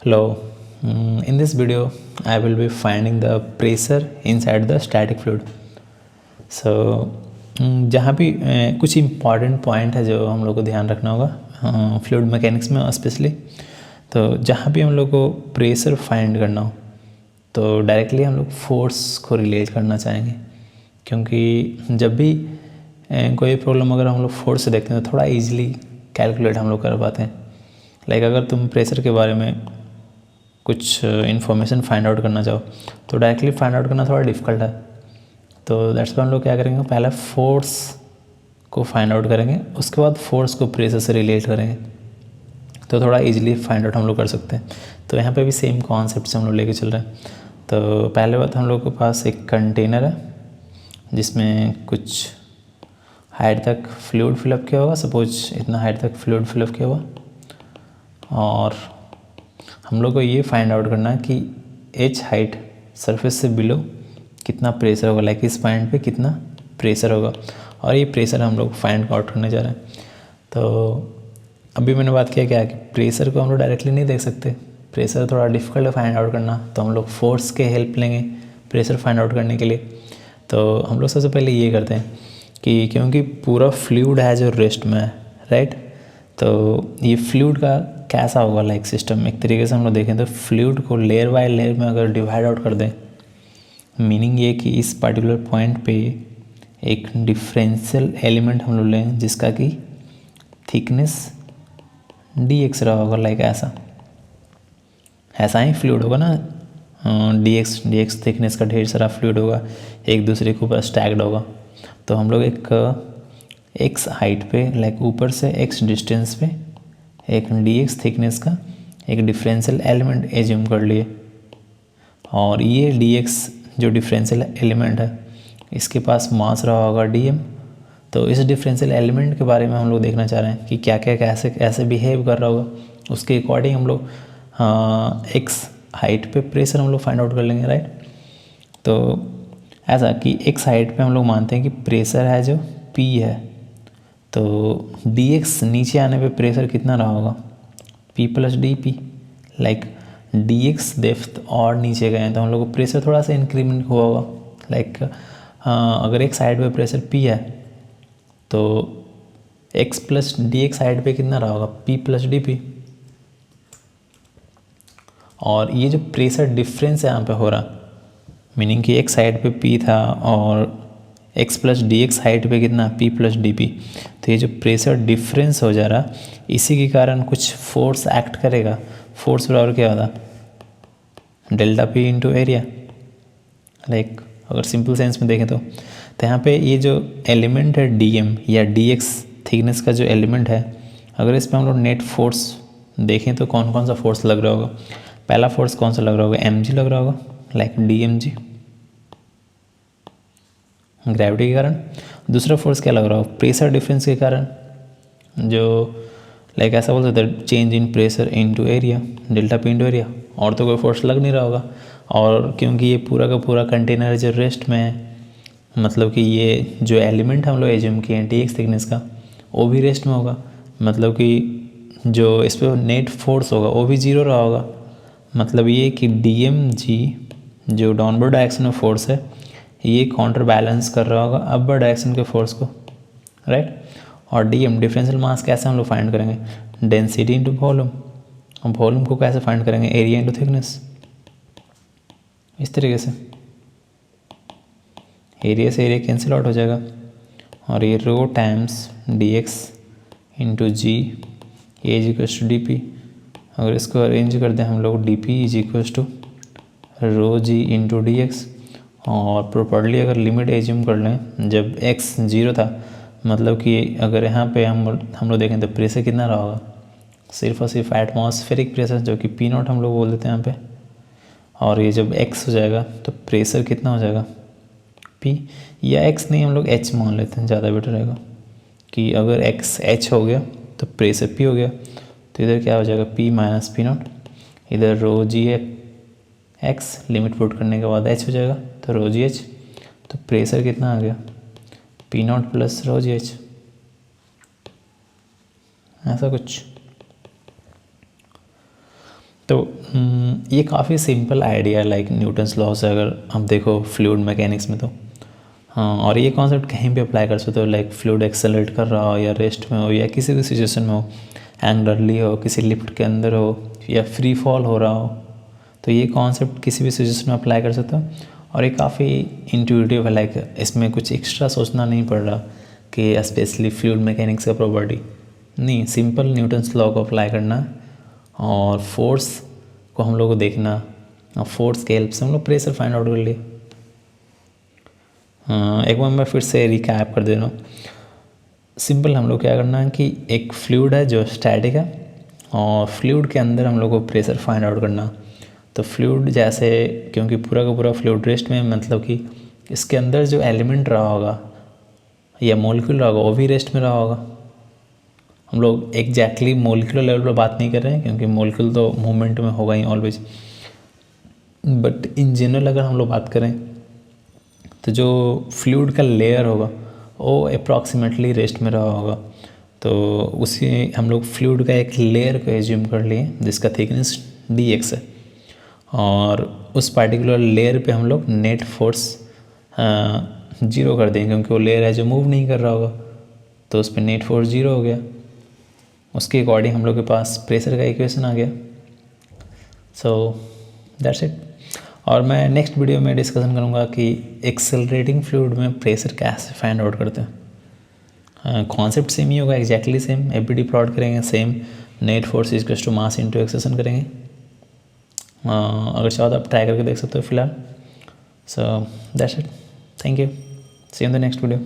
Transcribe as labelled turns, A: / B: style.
A: Hello. In this video, I will be finding the pressure inside the static fluid. So जहाँ भी कुछ important point है जो हम लोग को ध्यान रखना होगा फ्लूइड मैकेनिक्स में स्पेशली। तो जहाँ भी हम लोग को प्रेशर फाइंड करना हो तो डायरेक्टली हम लोग फोर्स को रिलेट करना चाहेंगे, क्योंकि जब भी कोई प्रॉब्लम अगर हम लोग फोर्स से देखते हैं तो थोड़ा इजीली कैलकुलेट हम लोग कर पाते हैं। लाइक अगर तुम प्रेशर के बारे में कुछ इन्फॉर्मेशन फाइंड आउट करना चाहो तो डायरेक्टली फाइंड आउट करना थोड़ा डिफ़िकल्ट है। तो दैट्स वाई हम लोग क्या करेंगे, पहले फोर्स को फाइंड आउट करेंगे, उसके बाद फोर्स को प्रेशर से रिलेट करेंगे तो थोड़ा इजीली फाइंड आउट हम लोग कर सकते हैं। तो यहाँ पे भी सेम कॉन्सेप्ट से हम लोग लेके चल रहे हैं। तो पहले बात हम लोग के पास एक कंटेनर है जिसमें कुछ हाइट तक फ्लूइड फिलअप किया होगा, सपोज इतना हाइट तक फ्लूइड फिलअप किया हुआ, और हम लोग को ये फाइंड आउट करना है कि एच हाइट सरफेस से बिलो कितना प्रेशर होगा, लाइक इस पॉइंट पे कितना प्रेशर होगा, और ये प्रेशर हम लोग फाइंड आउट करने जा रहे हैं। तो अभी मैंने बात किया क्या कि प्रेशर को हम लोग डायरेक्टली नहीं देख सकते, प्रेशर थोड़ा डिफिकल्ट है फाइंड आउट करना, तो हम लोग फोर्स के हेल्प लेंगे प्रेशर फाइंड आउट करने के लिए। तो हम लोग सबसे पहले ये करते हैं कि क्योंकि पूरा फ्लूइड है जो रेस्ट में है, राइट, तो ये फ्लूइड का कैसा होगा लाइक सिस्टम, एक तरीके से हम लोग देखें तो फ्लूइड को लेयर बाय लेयर में अगर डिवाइड आउट कर दें, मीनिंग ये कि इस पर्टिकुलर पॉइंट पे एक डिफरेंशियल एलिमेंट हम लोग लें जिसका कि थिकनेस dx रहा होगा, लाइक ऐसा ही फ्लूइड होगा ना, dx थिकनेस का ढेर सारा फ्लूइड होगा, एक दूसरे के ऊपर स्टैक्ड होगा। तो हम लोग एक x हाइट पे लाइक ऊपर से x डिस्टेंस पे एक dx थिकनेस का एक डिफरेंशियल एलिमेंट एज्यूम कर लिए, और ये dx जो डिफरेंशियल एलिमेंट है इसके पास मास रहा होगा dm। तो इस डिफरेंशियल एलिमेंट के बारे में हम लोग देखना चाह रहे हैं कि क्या क्या कैसे बिहेव कर रहा होगा, उसके अकॉर्डिंग हम लोग x हाइट पे प्रेशर हम लोग फाइंड आउट कर लेंगे, राइट। तो ऐसा कि x हाइट पे हम लोग मानते हैं कि प्रेशर है जो p है, तो dx नीचे आने पे प्रेशर कितना रहा होगा, p plus D P, like dx depth और नीचे गए हैं तो हम लोग को प्रेशर थोड़ा सा इंक्रीमेंट हुआ होगा। लाइक अगर x साइड पे प्रेशर p है तो x plus D x side पे कितना रहा होगा, p प्लस डी पी। और ये जो प्रेशर डिफरेंस यहाँ पे हो रहा, मीनिंग कि x साइड पे p था और x plus D x height पे कितना p प्लस डी पी, तो ये जो प्रेशर डिफरेंस हो जा रहा इसी के कारण कुछ फोर्स एक्ट करेगा। फोर्स बराबर क्या होता, delta p into area. Like अगर सिंपल सेंस में देखें तो यहाँ पे ये जो एलिमेंट है dm या dx थिकनेस का जो एलिमेंट है, अगर इस पर हम लोग नेट फोर्स देखें तो कौन कौन सा फोर्स लग रहा होगा। पहला फोर्स कौन सा लग रहा होगा, mg लग रहा होगा, लाइक dmg ग्रेविटी के कारण। दूसरा फोर्स क्या लग रहा होगा, प्रेशर डिफरेंस के कारण, जो लाइक ऐसा बोल सकते हैं change in pressure into area, delta p into area. और तो कोई फोर्स लग नहीं रहा होगा, और क्योंकि ये पूरा का पूरा कंटेनर है जो रेस्ट में है, मतलब कि ये जो एलिमेंट हम लोग एज्यूम किए हैं dx थिकनेस का वो भी रेस्ट में होगा, मतलब कि जो इस पर नेट फोर्स होगा वो भी जीरो रहा होगा। मतलब ये कि dmg जो डाउनवर्ड डायरेक्शन में फोर्स है ये काउंटर बैलेंस कर रहा होगा अपवर्ड डायरेक्शन के फोर्स को, राइट। और dm डिफरेंशियल मास कैसे हम लोग फाइंड करेंगे, डेंसिटी इंटू वॉल्यूम। हम वॉल्यूम को कैसे फाइंड करेंगे, एरिया इंटू थिकनेस। इस तरीके से एरिया से एरिया कैंसिल आउट हो जाएगा, और ये rho times d x into g h equals to d p. अगर इसको अरेंज कर दें हम लोग, d p is equals to rho g into d x. और प्रॉपर्ली अगर लिमिट एज्यूम कर लें जब x जीरो था, मतलब कि अगर यहाँ पे हम लोग देखें तो प्रेशर कितना रहा होगा, सिर्फ और सिर्फ एटमॉस्फेरिक प्रेशर जो कि पी नॉट हम लोग बोल देते हैं यहाँ पे। और ये जब x हो जाएगा तो प्रेशर कितना हो जाएगा, p, या x नहीं हम लोग h मान लेते हैं, ज़्यादा बेटर रहेगा कि अगर x h हो गया तो प्रेशर p हो गया, तो इधर क्या हो जाएगा p माइनस पी नॉट, इधर रो जी x लिमिट पुट करने के बाद h हो जाएगा तो रो जी h, तो प्रेशर कितना आ गया, P naught plus rho g h, ऐसा कुछ। तो ये काफ़ी simple idea like Newton's law से अगर हम देखो फ्लूइड मैकेनिक्स में तो हाँ, और ये कॉन्सेप्ट कहीं भी अप्लाई कर सकते हो लाइक फ्लूइड एक्सेलरेट कर रहा हो या रेस्ट में हो या किसी भी सिचुएशन में हो, एंगुलरली हो, किसी लिफ्ट के अंदर हो या फ्री फॉल हो रहा हो, तो ये कॉन्सेप्ट किसी भी सिचुएशन में अप्लाई कर सकते हो। और ये काफ़ी इंट्यूटिव है, लाइक इसमें कुछ एक्स्ट्रा सोचना नहीं पड़ रहा कि स्पेशली फ्लूइड मैकेनिक्स का प्रॉपर्टी नहीं, सिंपल न्यूटन्स लॉ को अप्लाई करना और फोर्स को हम लोग को देखना, और फोर्स के हेल्प से हम लोग प्रेशर फाइंड आउट कर लिए। एक बार मैं फिर से रिकैप कर दे रहा हूँ। सिंपल हम लोग क्या करना है कि एक फ्लूइड है जो स्टैटिक है और फ्लूइड के अंदर हम लोग को प्रेशर फाइंड आउट करना। तो फ्लूइड जैसे, क्योंकि पूरा का पूरा फ्लूइड रेस्ट में, मतलब कि इसके अंदर जो एलिमेंट रहा होगा या मॉलिक्यूल रहा होगा वो भी रेस्ट में रहा होगा। हम लोग एग्जैक्टली मॉलिक्यूलर लेवल पर बात नहीं कर रहे हैं क्योंकि मॉलिक्यूल तो मूवमेंट में होगा ही ऑलवेज, बट इन जनरल अगर हम लोग बात करें तो जो फ्लूइड का लेयर होगा वो अप्रॉक्सीमेटली रेस्ट में रहा होगा। तो उसी हम लोग फ्लूइड का एक लेयर को एज्यूम कर लिए जिसका थिकनेस dx है, और उस पार्टिकुलर लेयर पे हम लोग नेट फोर्स 0 कर देंगे क्योंकि वो लेयर है जो मूव नहीं कर रहा होगा, तो उस पर नेट फोर्स 0 हो गया। उसके अकॉर्डिंग हम लोग के पास प्रेशर का इक्वेशन आ गया। So that's it. और मैं नेक्स्ट वीडियो में डिस्कशन करूँगा कि एक्सेलरेटिंग फ्लूइड में प्रेशर कैसे फाइंड आउट करते हैं। कॉन्सेप्ट सेम ही होगा, एग्जैक्टली सेम, एफबीडी प्लॉट करेंगे same, net force equals to mass into acceleration करेंगे। अगर चाहो तो आप ट्राई करके देख सकते हो फिलहाल। So that's it, thank you, see you in the next video.